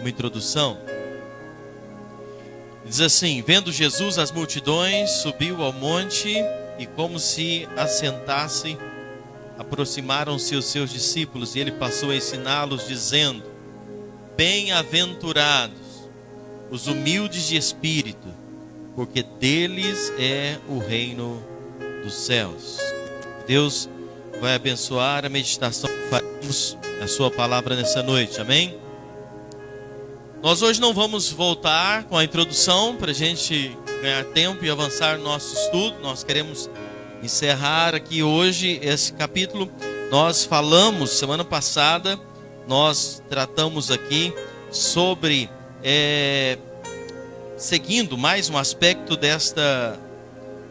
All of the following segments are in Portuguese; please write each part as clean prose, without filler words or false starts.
uma introdução. Diz assim: vendo Jesus as multidões, subiu ao monte e, como se assentasse, aproximaram-se os seus discípulos, e ele passou a ensiná-los, dizendo: bem-aventurados os humildes de espírito, porque deles é o reino dos céus. Deus vai abençoar a meditação que faremos na sua palavra nessa noite, amém? Nós hoje não vamos voltar com a introdução para a gente ganhar tempo e avançar no nosso estudo. Nós queremos encerrar aqui hoje esse capítulo. Nós falamos semana passada, nós tratamos aqui sobre seguindo mais um aspecto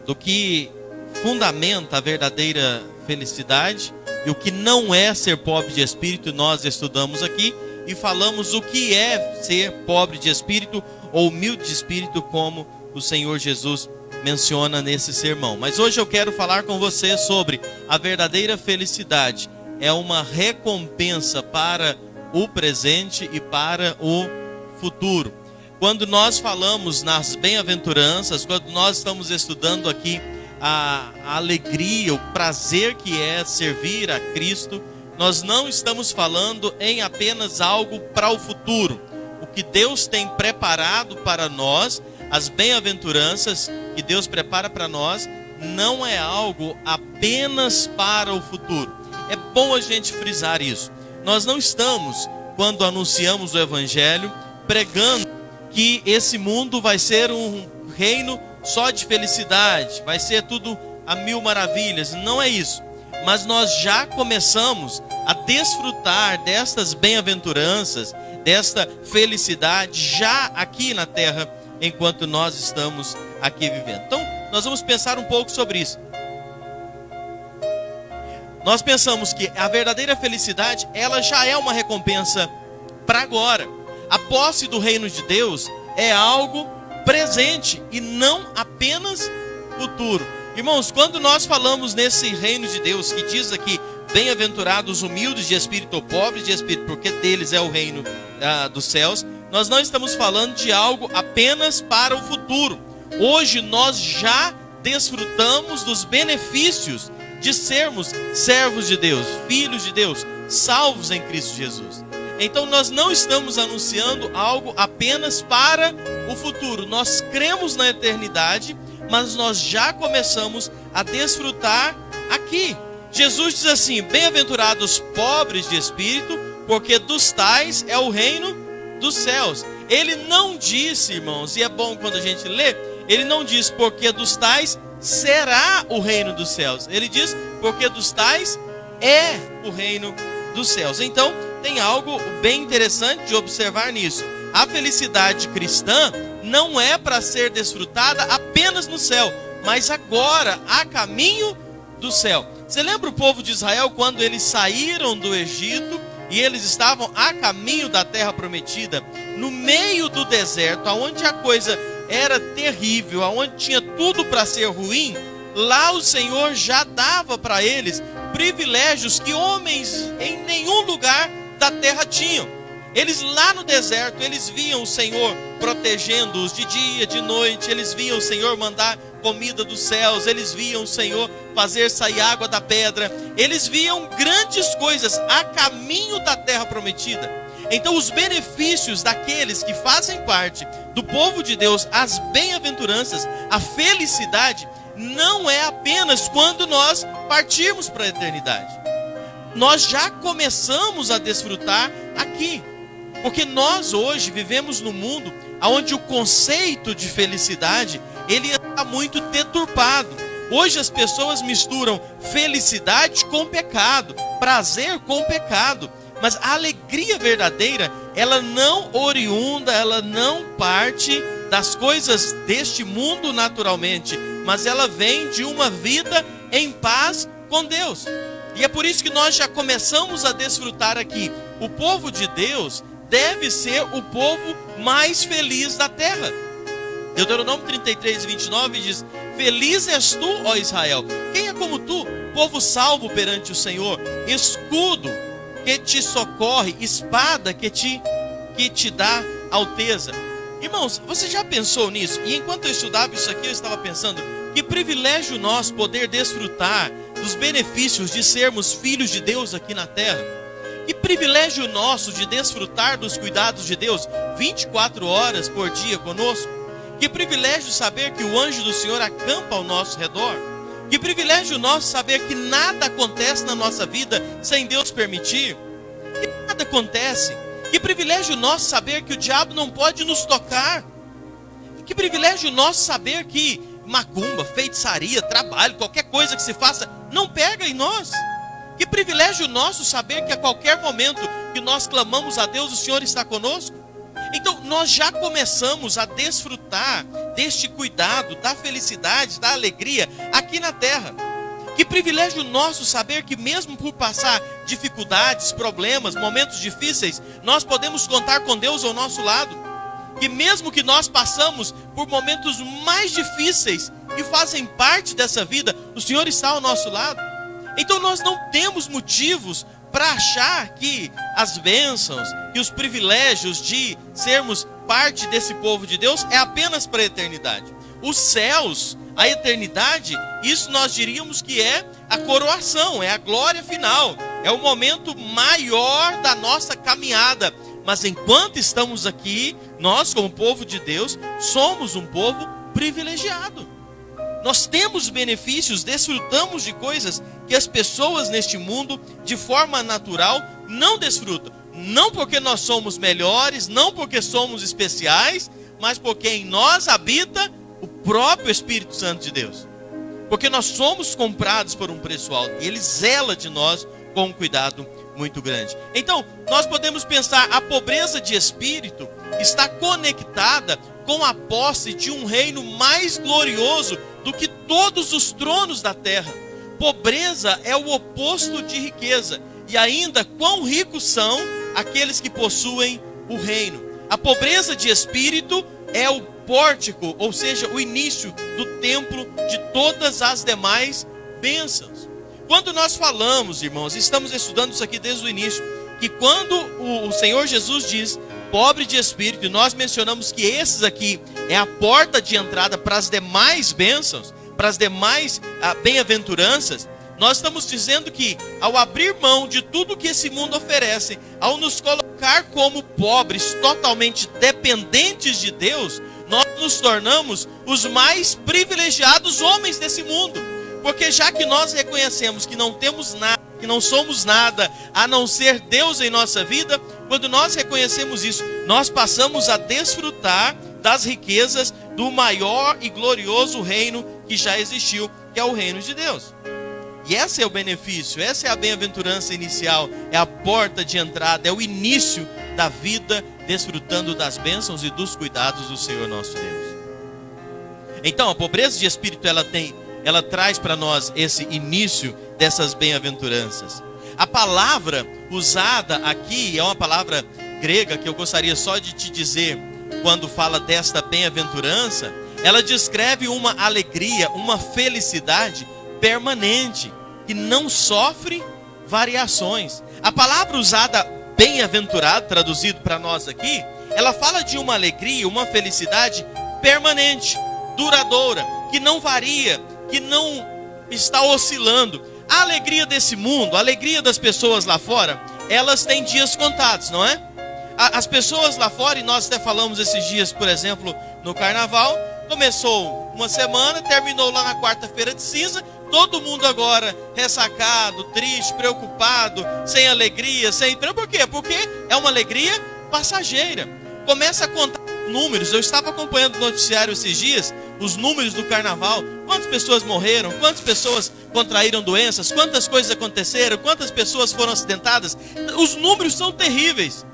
do que fundamenta a verdadeira felicidade e o que não é ser pobre de espírito. Nós estudamos aqui e falamos o que é ser pobre de espírito ou humilde de espírito, como o Senhor Jesus menciona nesse sermão. Mas hoje eu quero falar com você sobre a verdadeira felicidade. É uma recompensa para o presente e para o futuro. Quando nós falamos nas bem-aventuranças, quando nós estamos estudando aqui a alegria, o prazer que é servir a Cristo, nós não estamos falando em apenas algo para o futuro. O que Deus tem preparado para nós, as bem-aventuranças que Deus prepara para nós, não é algo apenas para o futuro. É bom a gente frisar isso. Nós não estamos, quando anunciamos o Evangelho, pregando que esse mundo vai ser um reino só de felicidade, vai ser tudo a mil maravilhas. Não é isso. Mas nós já começamos a desfrutar destas bem-aventuranças, desta felicidade, já aqui na terra, enquanto nós estamos aqui vivendo. Então, nós vamos pensar um pouco sobre isso. Nós pensamos que a verdadeira felicidade, ela já é uma recompensa para agora. A posse do reino de Deus é algo presente e não apenas futuro. Irmãos, quando nós falamos nesse reino de Deus, que diz aqui: bem-aventurados humildes de espírito ou pobres de espírito, porque deles é o reino dos céus, nós não estamos falando de algo apenas para o futuro. Hoje nós já desfrutamos dos benefícios de sermos servos de Deus, filhos de Deus, salvos em Cristo Jesus. Então nós não estamos anunciando algo apenas para o futuro. Nós cremos na eternidade, mas nós já começamos a desfrutar aqui. Jesus diz assim: bem-aventurados pobres de espírito, porque dos tais é o reino dos céus. Ele não disse, irmãos, e é bom quando a gente lê, ele não diz porque dos tais será o reino dos céus. Ele diz porque dos tais é o reino dos céus. Então tem algo bem interessante de observar nisso. A felicidade cristã não é para ser desfrutada apenas no céu, mas agora, a caminho do céu. Você lembra o povo de Israel quando eles saíram do Egito e eles estavam a caminho da terra prometida, no meio do deserto, onde a coisa era terrível, onde tinha tudo para ser ruim? Lá o Senhor já dava para eles privilégios que homens em nenhum lugar da terra tinham. Eles lá no deserto, eles viam o Senhor protegendo-os de dia, de noite. Eles viam o Senhor mandar comida dos céus. Eles viam o Senhor fazer sair água da pedra. Eles viam grandes coisas a caminho da terra prometida. Então os benefícios daqueles que fazem parte do povo de Deus, as bem-aventuranças, a felicidade, não é apenas quando nós partirmos para a eternidade. Nós já começamos a desfrutar aqui. Porque nós hoje vivemos num mundo onde o conceito de felicidade, ele está muito deturpado. Hoje as pessoas misturam felicidade com pecado, prazer com pecado. Mas a alegria verdadeira, ela não oriunda, ela não parte das coisas deste mundo naturalmente, mas ela vem de uma vida em paz com Deus. E é por isso que nós já começamos a desfrutar aqui. O povo de Deus deve ser o povo mais feliz da terra. Deuteronômio 33, 29 diz: feliz és tu, ó Israel, quem é como tu, povo salvo perante o Senhor, escudo que te socorre, espada que te que te dá alteza. Irmãos, você já pensou nisso? E enquanto eu estudava isso aqui, eu estava pensando, que privilégio nós poder desfrutar dos benefícios de sermos filhos de Deus aqui na terra. Que privilégio nosso de desfrutar dos cuidados de Deus 24 horas por dia conosco. Que privilégio saber que o anjo do Senhor acampa ao nosso redor. Que privilégio nosso saber que nada acontece na nossa vida sem Deus permitir. Que nada acontece. Que privilégio nosso saber que o diabo não pode nos tocar. Que privilégio nosso saber que macumba, feitiçaria, trabalho, qualquer coisa que se faça, não pega em nós. Que privilégio nosso saber que a qualquer momento que nós clamamos a Deus, o Senhor está conosco. Então nós já começamos a desfrutar deste cuidado, da felicidade, da alegria aqui na terra. Que privilégio nosso saber que mesmo por passar dificuldades, problemas, momentos difíceis, nós podemos contar com Deus ao nosso lado. Que mesmo que nós passamos por momentos mais difíceis que fazem parte dessa vida, o Senhor está ao nosso lado. Então nós não temos motivos para achar que as bênçãos e os privilégios de sermos parte desse povo de Deus é apenas para a eternidade. Os céus, a eternidade, isso nós diríamos que é a coroação, é a glória final, é o momento maior da nossa caminhada. Mas enquanto estamos aqui, nós como povo de Deus, somos um povo privilegiado. Nós temos benefícios, desfrutamos de coisas que as pessoas neste mundo, de forma natural, não desfrutam. Não porque nós somos melhores, não porque somos especiais, mas porque em nós habita o próprio Espírito Santo de Deus. Porque nós somos comprados por um preço alto e Ele zela de nós com um cuidado muito grande. Então, nós podemos pensar, a pobreza de espírito está conectada com a posse de um reino mais glorioso do que todos os tronos da terra. Pobreza é o oposto de riqueza. E ainda, quão ricos são aqueles que possuem o reino. A pobreza de espírito é o pórtico, ou seja, o início do templo de todas as demais bênçãos. Quando nós falamos, irmãos, estamos estudando isso aqui desde o início, que quando o Senhor Jesus diz pobre de espírito, e nós mencionamos que esses aqui é a porta de entrada para as demais bênçãos, para as demais bem-aventuranças, nós estamos dizendo que ao abrir mão de tudo que esse mundo oferece, ao nos colocar como pobres, totalmente dependentes de Deus, nós nos tornamos os mais privilegiados homens desse mundo. Porque já que nós reconhecemos que não temos nada, que não somos nada, a não ser Deus em nossa vida, quando nós reconhecemos isso, nós passamos a desfrutar das riquezas do maior e glorioso reino que já existiu, que é o reino de Deus. E esse é o benefício, essa é a bem-aventurança inicial, é a porta de entrada, é o início da vida, desfrutando das bênçãos e dos cuidados do Senhor nosso Deus. Então, a pobreza de espírito, ela traz para nós esse início dessas bem-aventuranças. A palavra usada aqui é uma palavra grega que eu gostaria só de te dizer, quando fala desta bem-aventurança, ela descreve uma alegria, uma felicidade permanente, que não sofre variações. A palavra usada bem-aventurado, traduzido para nós aqui, ela fala de uma alegria, uma felicidade permanente, duradoura, que não varia, que não está oscilando. A alegria desse mundo, a alegria das pessoas lá fora, elas têm dias contados, não é? As pessoas lá fora, e nós até falamos esses dias, por exemplo, no carnaval, começou uma semana, terminou lá na quarta-feira de cinza, todo mundo agora ressacado, triste, preocupado, sem alegria, sem... Por quê? Porque é uma alegria passageira. Começa a contar números. Eu estava acompanhando o noticiário esses dias, os números do carnaval. Quantas pessoas morreram? Quantas pessoas contraíram doenças? Quantas coisas aconteceram? Quantas pessoas foram acidentadas? Os números são terríveis.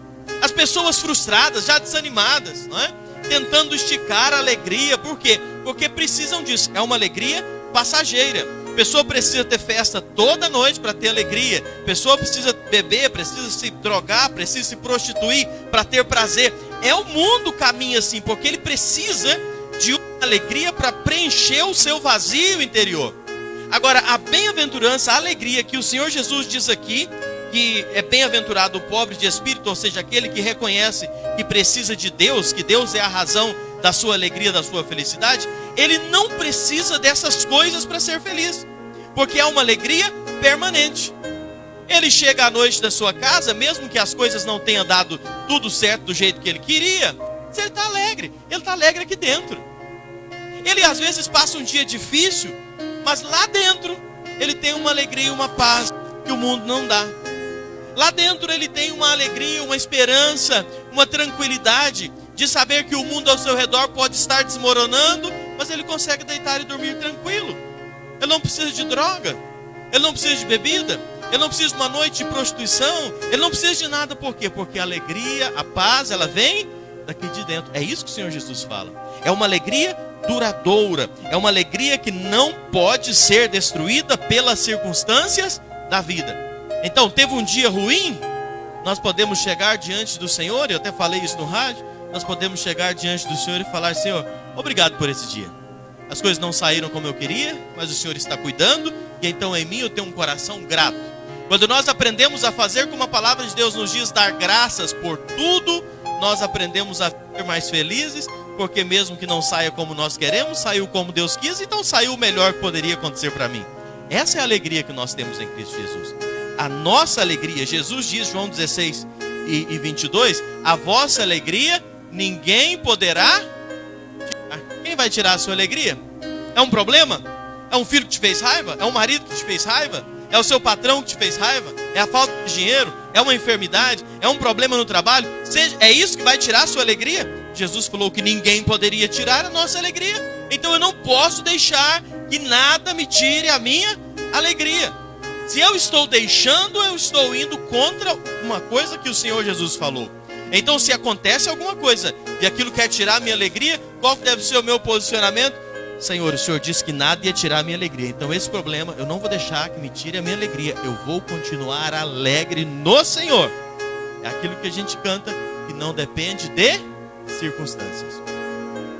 As pessoas frustradas, já desanimadas, não é? Tentando esticar a alegria. Por quê? Porque precisam disso. É uma alegria passageira. A pessoa precisa ter festa toda noite para ter alegria. A pessoa precisa beber, precisa se drogar, precisa se prostituir para ter prazer. É o mundo caminha assim, porque ele precisa de uma alegria para preencher o seu vazio interior. Agora, a bem-aventurança, a alegria que o Senhor Jesus diz aqui, que é bem-aventurado o pobre de espírito, ou seja, aquele que reconhece que precisa de Deus, que Deus é a razão da sua alegria, da sua felicidade, ele não precisa dessas coisas para ser feliz, porque é uma alegria permanente. Ele chega à noite da sua casa, mesmo que as coisas não tenham dado tudo certo do jeito que ele queria, ele está alegre aqui dentro. Ele às vezes passa um dia difícil, mas lá dentro ele tem uma alegria e uma paz que o mundo não dá. Lá dentro ele tem uma alegria, uma esperança, uma tranquilidade de saber que o mundo ao seu redor pode estar desmoronando, mas ele consegue deitar e dormir tranquilo. Ele não precisa de droga, ele não precisa de bebida, ele não precisa de uma noite de prostituição, ele não precisa de nada. Por quê? Porque a alegria, a paz, ela vem daqui de dentro. É isso que o Senhor Jesus fala. É uma alegria duradoura, é uma alegria que não pode ser destruída pelas circunstâncias da vida. Então, teve um dia ruim, nós podemos chegar diante do Senhor, eu até falei isso no rádio, nós podemos chegar diante do Senhor e falar: Senhor, obrigado por esse dia. As coisas não saíram como eu queria, mas o Senhor está cuidando, e então em mim eu tenho um coração grato. Quando nós aprendemos a fazer como a palavra de Deus nos diz, dar graças por tudo, nós aprendemos a ser mais felizes, porque mesmo que não saia como nós queremos, saiu como Deus quis, então saiu o melhor que poderia acontecer para mim. Essa é a alegria que nós temos em Cristo Jesus. A nossa alegria, Jesus diz, João 16 e 22, a vossa alegria ninguém poderá tirar. Quem vai tirar a sua alegria? É um problema? É um filho que te fez raiva? É um marido que te fez raiva? É o seu patrão que te fez raiva? É a falta de dinheiro? É uma enfermidade? É um problema no trabalho? É isso que vai tirar a sua alegria? Jesus falou que ninguém poderia tirar a nossa alegria. Então eu não posso deixar que nada me tire a minha alegria. Se eu estou deixando, eu estou indo contra uma coisa que o Senhor Jesus falou. Então se acontece alguma coisa e aquilo quer tirar a minha alegria, qual deve ser o meu posicionamento? Senhor, o Senhor disse que nada ia tirar a minha alegria. Então esse problema eu não vou deixar que me tire a minha alegria. Eu vou continuar alegre no Senhor. É aquilo que a gente canta, que não depende de circunstâncias.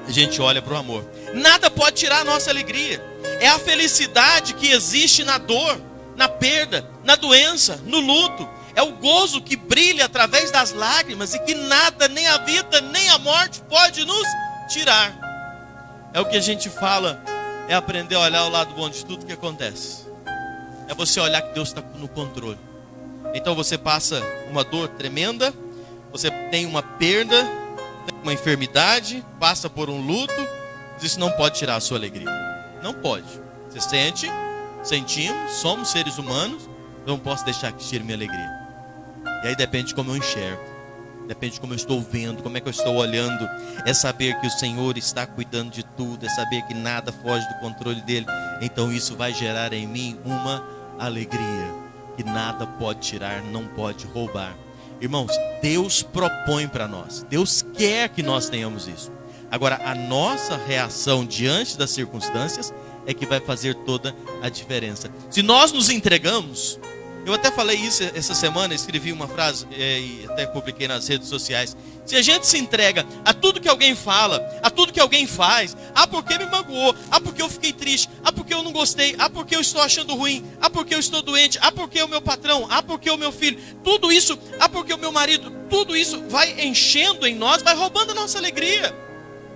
A gente olha para o amor. Nada pode tirar a nossa alegria. É a felicidade que existe na dor, na perda, na doença, no luto. É o gozo que brilha através das lágrimas e que nada, nem a vida, nem a morte pode nos tirar. É o que a gente fala, é aprender a olhar o lado bom de tudo que acontece. É você olhar que Deus está no controle. Então você passa uma dor tremenda, você tem uma perda, uma enfermidade, passa por um luto, mas isso não pode tirar a sua alegria. Não pode. Você sente, sentimos, somos seres humanos, eu não posso deixar que tire minha alegria. E aí depende de como eu enxergo, depende de como eu estou vendo, como é que eu estou olhando. É saber que o Senhor está cuidando de tudo, é saber que nada foge do controle dele. Então isso vai gerar em mim uma alegria que nada pode tirar, não pode roubar. Irmãos, Deus propõe para nós, Deus quer que nós tenhamos isso. Agora, a nossa reação diante das circunstâncias é que vai fazer toda a diferença. Se nós nos entregamos, eu até falei isso essa semana, escrevi uma frase e até publiquei nas redes sociais. Se a gente se entrega a tudo que alguém fala, a tudo que alguém faz, porque me magoou, porque eu fiquei triste, porque eu não gostei, porque eu estou achando ruim, porque eu estou doente, porque o meu patrão, porque o meu filho, tudo isso, porque o meu marido, tudo isso vai enchendo em nós, vai roubando a nossa alegria,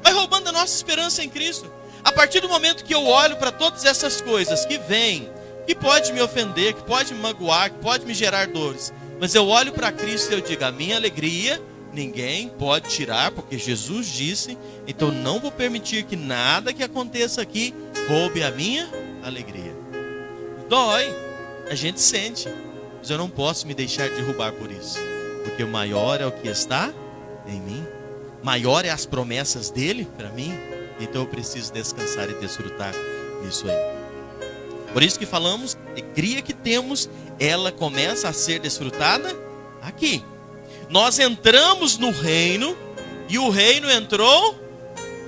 vai roubando a nossa esperança em Cristo. A partir do momento que eu olho para todas essas coisas que vêm, que pode me ofender, que pode me magoar, que pode me gerar dores, mas eu olho para Cristo e eu digo, a minha alegria ninguém pode tirar, porque Jesus disse, então não vou permitir que nada que aconteça aqui roube a minha alegria. Dói, a gente sente, mas eu não posso me deixar derrubar por isso, porque o maior é o que está em mim, maior é as promessas dele para mim, então eu preciso descansar e desfrutar nisso aí. Por isso que falamos, a alegria que temos, ela começa a ser desfrutada aqui. Nós entramos no reino e o reino entrou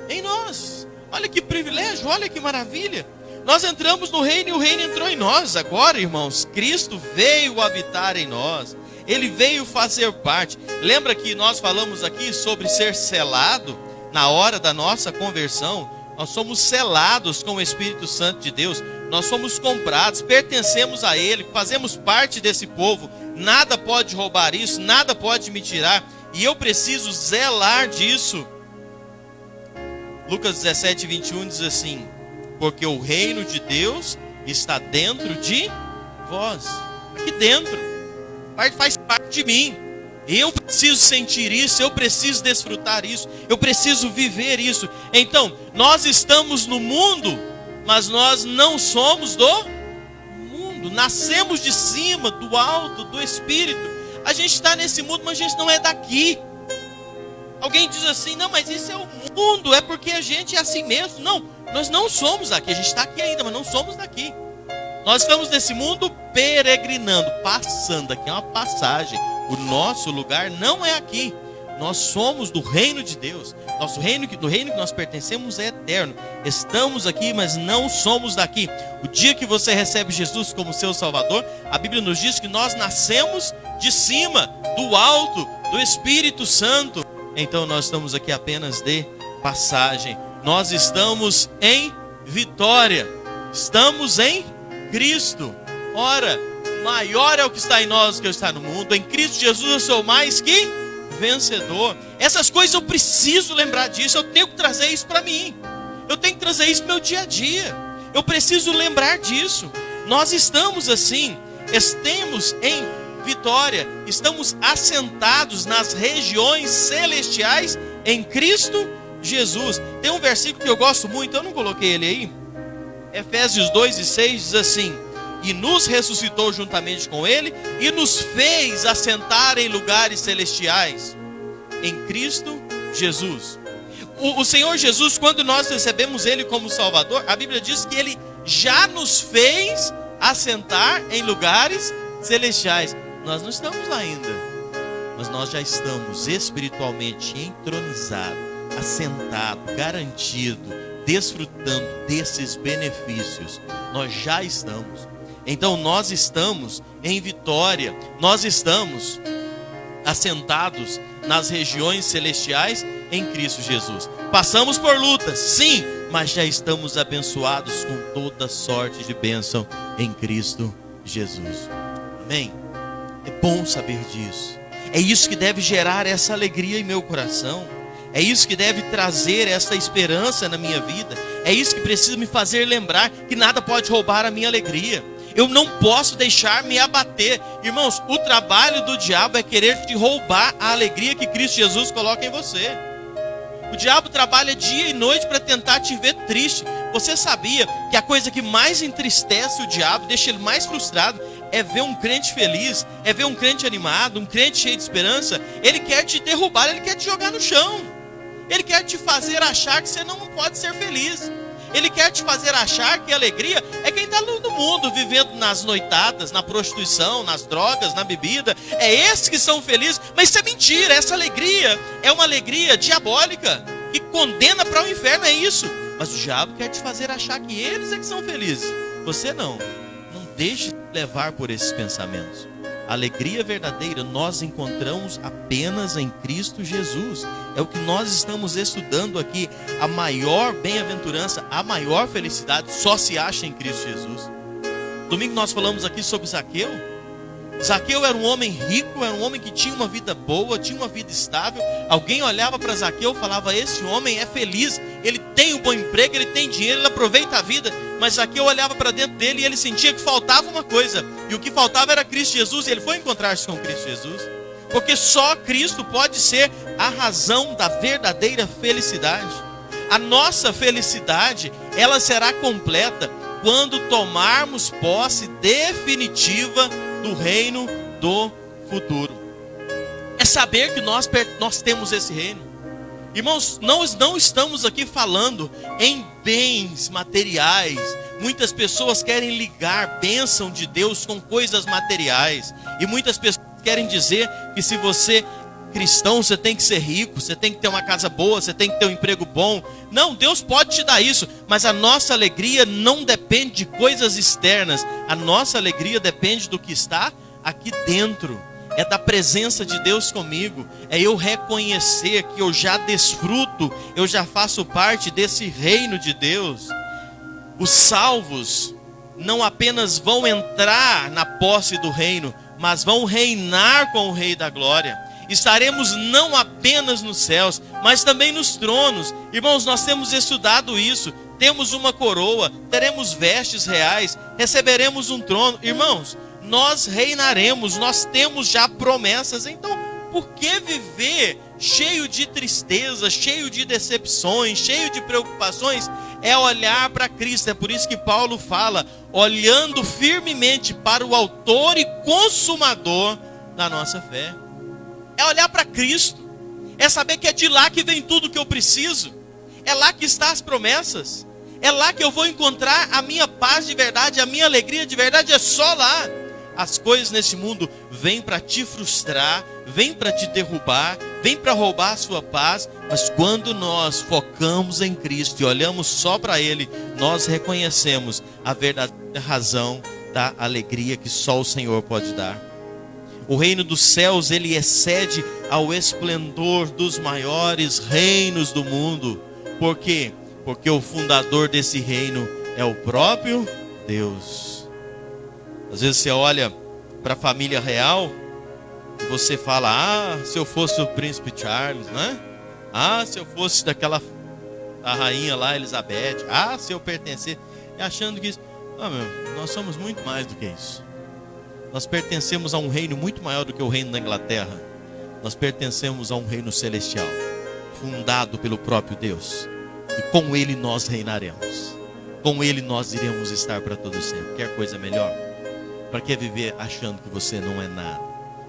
em nós. Olha que privilégio, olha que maravilha. Nós entramos no reino e o reino entrou em nós. Agora, irmãos, Cristo veio habitar em nós. Ele veio fazer parte. Lembra que nós falamos aqui sobre ser selado na hora da nossa conversão? Nós somos selados com o Espírito Santo de Deus. Nós somos comprados, pertencemos a Ele, fazemos parte desse povo. nada pode roubar isso, nada pode me tirar, e eu preciso zelar disso. Lucas 17, 21 diz assim: porque o reino de Deus está dentro de vós, aqui dentro, faz parte de mim. Eu preciso sentir isso, eu preciso desfrutar isso, eu preciso viver isso. Então, nós estamos no mundo, mas nós não somos do mundo. Nascemos de cima, do alto, do Espírito. A gente está nesse mundo, mas a gente não é daqui. Alguém diz assim: não, mas isso é o mundo, é porque a gente é assim mesmo. Não, nós não somos daqui. A gente está aqui ainda, mas não somos daqui. Nós estamos nesse mundo peregrinando, passando. Aqui é uma passagem. O nosso lugar não é aqui. Nós somos do reino de Deus. Do reino que nós pertencemos é eterno. Estamos aqui, mas não somos daqui. O dia que você recebe Jesus como seu Salvador, a Bíblia nos diz que nós nascemos de cima, do alto, do Espírito Santo. Então nós estamos aqui apenas de passagem. Nós estamos em vitória. Estamos em Cristo. Ora, maior é o que está em nós do que o que está no mundo. Em Cristo Jesus eu sou mais que vencedor. Essas coisas eu preciso lembrar disso. Eu tenho que trazer isso para mim. Eu tenho que trazer isso no meu dia a dia. Eu preciso lembrar disso. Nós estamos assim, estamos em vitória. Estamos assentados nas regiões celestiais em Cristo Jesus. Tem um versículo que eu gosto muito, eu não coloquei ele aí. Efésios 2:6 diz assim: e nos ressuscitou juntamente com ele e nos fez assentar em lugares celestiais em Cristo Jesus. O Senhor Jesus, quando nós recebemos ele como Salvador, a Bíblia diz que ele já nos fez assentar em lugares celestiais. Nós não estamos lá ainda, mas nós já estamos espiritualmente entronizados, assentados, garantidos, desfrutando desses benefícios. Nós já estamos. Então nós estamos em vitória. Nós estamos assentados nas regiões celestiais em Cristo Jesus. Passamos por lutas, sim, mas já estamos abençoados com toda sorte de bênção em Cristo Jesus. Amém? É bom saber disso. É isso que deve gerar essa alegria em meu coração. É isso que deve trazer essa esperança na minha vida. É isso que precisa me fazer lembrar que nada pode roubar a minha alegria. Eu não posso deixar me abater. Irmãos, o trabalho do diabo é querer te roubar a alegria que Cristo Jesus coloca em você. O diabo trabalha dia e noite para tentar te ver triste. Você sabia que a coisa que mais entristece o diabo, deixa ele mais frustrado, é ver um crente feliz, é ver um crente animado, um crente cheio de esperança? Ele quer te derrubar, ele quer te jogar no chão. Ele quer te fazer achar que você não pode ser feliz. Ele quer te fazer achar que a alegria é quem está no mundo, vivendo nas noitadas, na prostituição, nas drogas, na bebida. É esses que são felizes, mas isso é mentira. Essa alegria é uma alegria diabólica, que condena para o inferno, é isso. Mas o diabo quer te fazer achar que eles é que são felizes. Você não. Não deixe de levar por esses pensamentos. A alegria verdadeira nós encontramos apenas em Cristo Jesus. É o que nós estamos estudando aqui. A maior bem-aventurança, a maior felicidade só se acha em Cristo Jesus. Domingo nós falamos aqui sobre Zaqueu. Zaqueu era um homem rico, era um homem que tinha uma vida boa, tinha uma vida estável. Alguém olhava para Zaqueu e falava: esse homem é feliz, ele tem um bom emprego, ele tem dinheiro, ele aproveita a vida. Mas Zaqueu olhava para dentro dele e ele sentia que faltava uma coisa. E o que faltava era Cristo Jesus. E ele foi encontrar-se com Cristo Jesus. Porque só Cristo pode ser a razão da verdadeira felicidade. A nossa felicidade, ela será completa quando tomarmos posse definitiva do reino do futuro. É saber que nós temos esse reino. Irmãos, nós não estamos aqui falando em bens materiais. Muitas pessoas querem ligar bênção de Deus com coisas materiais. E muitas pessoas querem dizer que se você é cristão, você tem que ser rico, você tem que ter uma casa boa, você tem que ter um emprego bom. Não, Deus pode te dar isso, mas a nossa alegria não depende de coisas externas. A nossa alegria depende do que está aqui dentro. É da presença de Deus comigo. É eu reconhecer que eu já desfruto, eu já faço parte desse reino de Deus. Os salvos não apenas vão entrar na posse do reino, mas vão reinar com o Rei da Glória. Estaremos não apenas nos céus, mas também nos tronos. Irmãos, nós temos estudado isso. Temos uma coroa, teremos vestes reais, receberemos um trono. Irmãos, nós reinaremos, nós temos já promessas. Então, por que viver cheio de tristeza, cheio de decepções, cheio de preocupações? É olhar para Cristo. É por isso que Paulo fala, olhando firmemente para o autor e consumador da nossa fé. É olhar para Cristo, é saber que é de lá que vem tudo que eu preciso, é lá que estão as promessas, é lá que eu vou encontrar a minha paz de verdade, a minha alegria de verdade, é só lá. As coisas nesse mundo vêm para te frustrar, vêm para te derrubar, vêm para roubar a sua paz, mas quando nós focamos em Cristo e olhamos só para Ele, nós reconhecemos a verdadeira razão da alegria que só o Senhor pode dar. O reino dos céus, ele excede ao esplendor dos maiores reinos do mundo. Por quê? Porque o fundador desse reino é o próprio Deus. Às vezes você olha para a família real e você fala, se eu fosse o príncipe Charles, né? Se eu fosse a rainha lá, Elizabeth, se eu pertencer, e achando que isso, nós somos muito mais do que isso. Nós pertencemos a um reino muito maior do que o reino da Inglaterra. Nós pertencemos a um reino celestial, fundado pelo próprio Deus. E com Ele nós reinaremos. Com Ele nós iremos estar para todo sempre. Quer coisa melhor? Para que viver achando que você não é nada?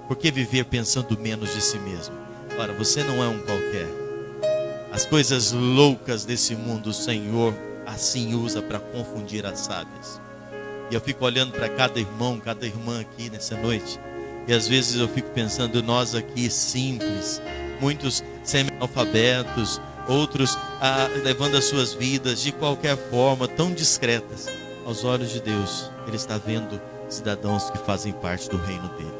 Por que viver pensando menos de si mesmo? Ora, você não é um qualquer. As coisas loucas desse mundo o Senhor assim usa para confundir as sábias. E eu fico olhando para cada irmão, cada irmã aqui nessa noite. E às vezes eu fico pensando, nós aqui simples, muitos semi-analfabetos, outros levando as suas vidas de qualquer forma, tão discretas. Aos olhos de Deus, Ele está vendo cidadãos que fazem parte do reino dEle.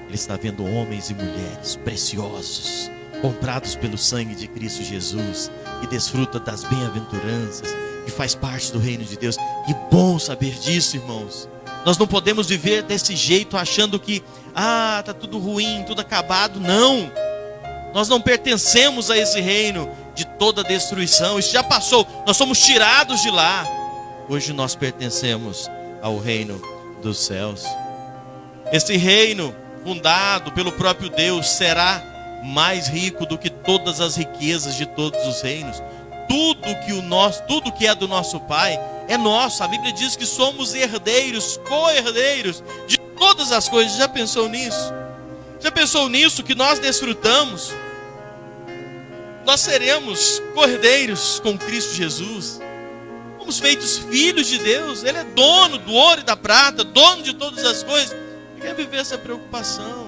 Ele está vendo homens e mulheres preciosos, comprados pelo sangue de Cristo Jesus, que desfruta das bem-aventuranças, que faz parte do reino de Deus. Que bom saber disso, irmãos. Nós não podemos viver desse jeito achando que está tudo ruim, tudo acabado. Não, nós não pertencemos a esse reino de toda destruição. Isso já passou, nós somos tirados de lá. Hoje nós pertencemos ao reino dos céus. Esse reino fundado pelo próprio Deus será mais rico do que todas as riquezas de todos os reinos. Tudo que é do nosso Pai é nosso. A Bíblia diz que somos herdeiros, co-herdeiros de todas as coisas. Já pensou nisso? Já pensou nisso que nós desfrutamos? Nós seremos co-herdeiros com Cristo Jesus. Fomos feitos filhos de Deus. Ele é dono do ouro e da prata, dono de todas as coisas. Ele quer viver essa preocupação.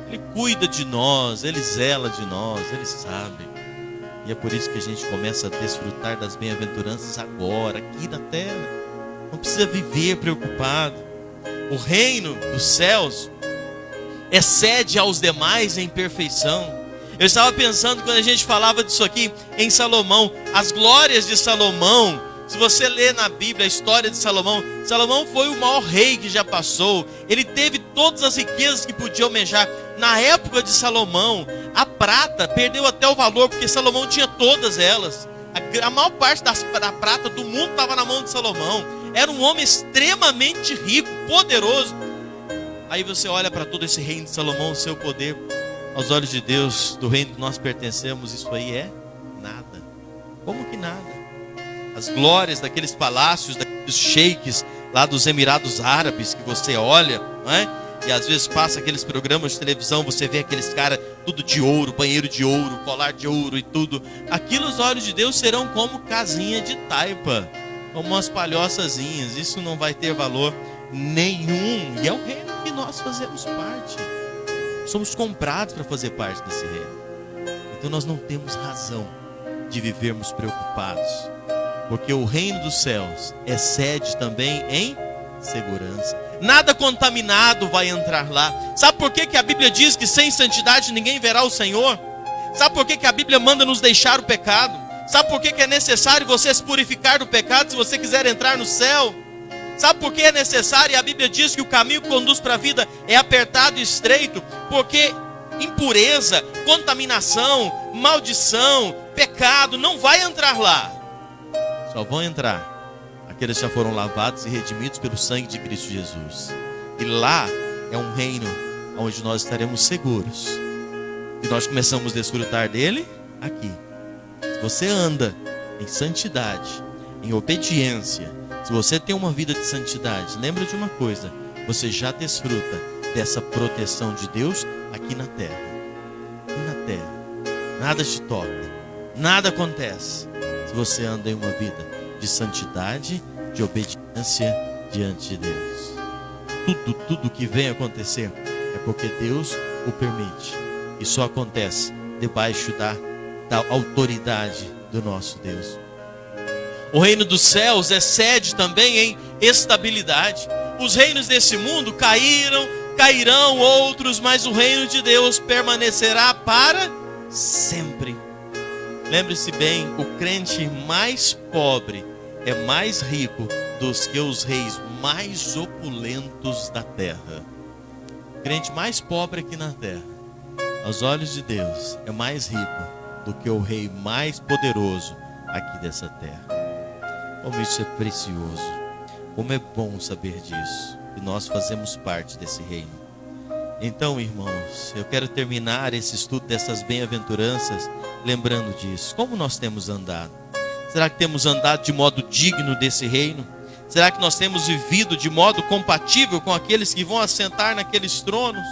Ele cuida de nós, Ele zela de nós, Ele sabe. E é por isso que a gente começa a desfrutar das bem-aventuranças agora, aqui na terra. Não precisa viver preocupado. O reino dos céus excede aos demais em perfeição. Eu estava pensando quando a gente falava disso aqui em Salomão, as glórias de Salomão. Se você ler na Bíblia a história de Salomão, Salomão foi o maior rei que já passou. Ele teve todas as riquezas que podia almejar. Na época de Salomão, a prata perdeu até o valor, porque Salomão tinha todas elas. A maior parte da prata do mundo estava na mão de Salomão. Era um homem extremamente rico, poderoso. Aí você olha para todo esse reino de Salomão, o seu poder, aos olhos de Deus, do reino que nós pertencemos, isso aí é nada. Como que nada? As glórias daqueles palácios, daqueles sheiks lá dos Emirados Árabes, que você olha, não é? E às vezes passa aqueles programas de televisão, você vê aqueles caras tudo de ouro, banheiro de ouro, colar de ouro e tudo. Aquilo aos olhos de Deus serão como casinha de taipa, como umas palhoçazinhas. Isso não vai ter valor nenhum. E é o reino que nós fazemos parte. Somos comprados para fazer parte desse reino. Então nós não temos razão de vivermos preocupados, porque o reino dos céus excede também em segurança. Nada contaminado vai entrar lá. Sabe por que a Bíblia diz que sem santidade ninguém verá o Senhor? Sabe por que a Bíblia manda nos deixar o pecado? Sabe por que é necessário você se purificar do pecado se você quiser entrar no céu? Sabe por que é necessário? E a Bíblia diz que o caminho que conduz para a vida é apertado e estreito, porque impureza, contaminação, maldição, pecado não vai entrar lá. Só vão entrar aqueles que já foram lavados e redimidos pelo sangue de Cristo Jesus. E lá é um reino onde nós estaremos seguros. E nós começamos a desfrutar dele aqui. Se você anda em santidade, em obediência, se você tem uma vida de santidade, lembra de uma coisa: você já desfruta dessa proteção de Deus aqui na terra. Aqui na terra. Nada te toca, nada acontece se você anda em uma vida de santidade, de obediência diante de Deus. Tudo que vem acontecer é porque Deus o permite. E só acontece debaixo da autoridade do nosso Deus. O reino dos céus é sede também em estabilidade. Os reinos desse mundo cairão outros, mas o reino de Deus permanecerá para sempre. Lembre-se bem, o crente mais pobre é mais rico dos que os reis mais opulentos da terra. O crente mais pobre aqui na terra, aos olhos de Deus, é mais rico do que o rei mais poderoso aqui dessa terra. Como isso é precioso, como é bom saber disso, que nós fazemos parte desse reino. Então, irmãos, eu quero terminar esse estudo dessas bem-aventuranças lembrando disso. Como nós temos andado? Será que temos andado de modo digno desse reino? Será que nós temos vivido de modo compatível com aqueles que vão assentar naqueles tronos?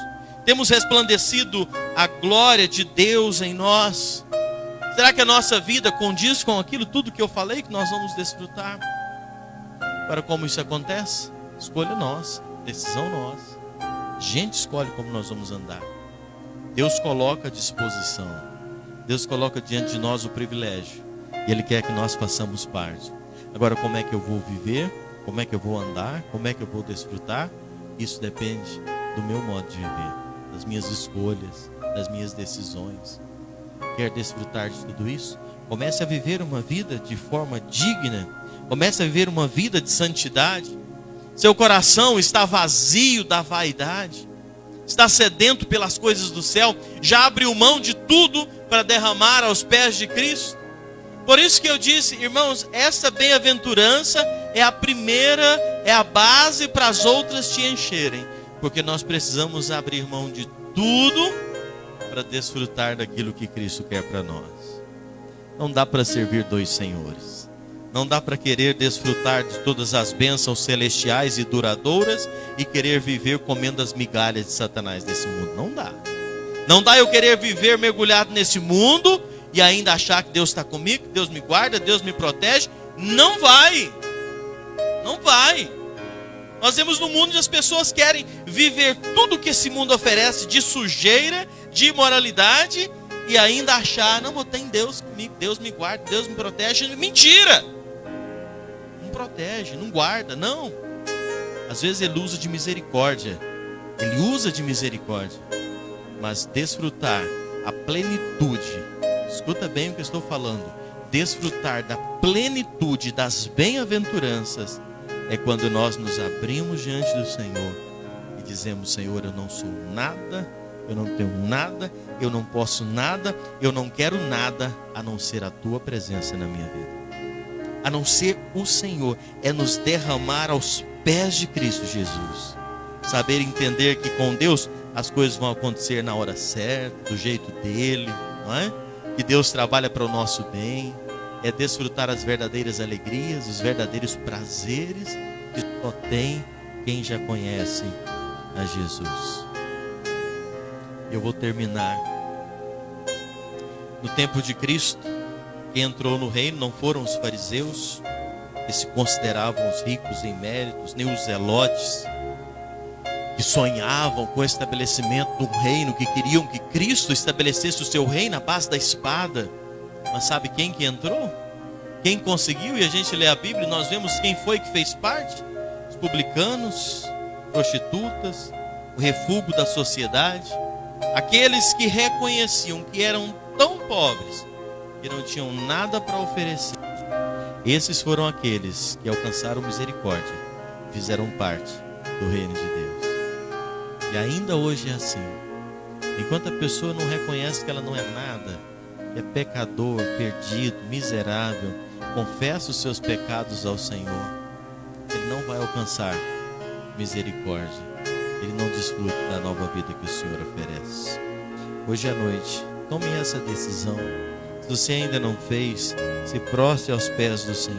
Temos resplandecido a glória de Deus em nós? Será que a nossa vida condiz com aquilo tudo que eu falei que nós vamos desfrutar? Para como isso acontece? Escolha nossa, decisão nossa. A gente escolhe como nós vamos andar. Deus coloca à disposição. Deus coloca diante de nós o privilégio. E Ele quer que nós façamos parte. Agora, como é que eu vou viver? Como é que eu vou andar? Como é que eu vou desfrutar? Isso depende do meu modo de viver, das minhas escolhas, das minhas decisões. Quer desfrutar de tudo isso? Comece a viver uma vida de forma digna. Comece a viver uma vida de santidade. Seu coração está vazio da vaidade, está sedento pelas coisas do céu, já abriu mão de tudo para derramar aos pés de Cristo. Por isso que eu disse, irmãos, essa bem-aventurança é a primeira, é a base para as outras te encherem, porque nós precisamos abrir mão de tudo para desfrutar daquilo que Cristo quer para nós. Não dá para servir dois senhores. Não dá para querer desfrutar de todas as bênçãos celestiais e duradouras e querer viver comendo as migalhas de Satanás desse mundo. Não dá. Não dá eu querer viver mergulhado nesse mundo e ainda achar que Deus está comigo, que Deus me guarda, Deus me protege. Não vai. Não vai. Nós vemos no mundo onde as pessoas querem viver tudo que esse mundo oferece de sujeira, de imoralidade e ainda achar, não, eu tenho Deus comigo, Deus me guarda, Deus me protege. Mentira! Não protege, não guarda, não. Às vezes Ele usa de misericórdia. Ele usa de misericórdia. Mas desfrutar a plenitude, escuta bem o que eu estou falando, desfrutar da plenitude das bem-aventuranças é quando nós nos abrimos diante do Senhor e dizemos, Senhor, eu não sou nada, eu não tenho nada, eu não posso nada, eu não quero nada, a não ser a Tua presença na minha vida. A não ser o Senhor, é nos derramar aos pés de Cristo Jesus. Saber entender que com Deus as coisas vão acontecer na hora certa, do jeito dEle, não é? Que Deus trabalha para o nosso bem. É desfrutar as verdadeiras alegrias, os verdadeiros prazeres que só tem quem já conhece a Jesus. Eu vou terminar. No tempo de Cristo, quem entrou no reino não foram os fariseus, que se consideravam os ricos em méritos, nem os zelotes, que sonhavam com o estabelecimento de um reino, que queriam que Cristo estabelecesse o seu reino à base da espada. Mas sabe quem que entrou? Quem conseguiu? E a gente lê a Bíblia e nós vemos quem foi que fez parte. Os publicanos, prostitutas, o refúgio da sociedade. Aqueles que reconheciam que eram tão pobres que não tinham nada para oferecer. Esses foram aqueles que alcançaram misericórdia fizeram parte do reino de Deus. E ainda hoje é assim. Enquanto a pessoa não reconhece que ela não é nada, que é pecador, perdido, miserável, confessa os seus pecados ao Senhor, ele não vai alcançar misericórdia. Ele não desfruta da nova vida que o Senhor oferece. Hoje à noite, tome essa decisão. Se você ainda não fez, se prostre aos pés do Senhor.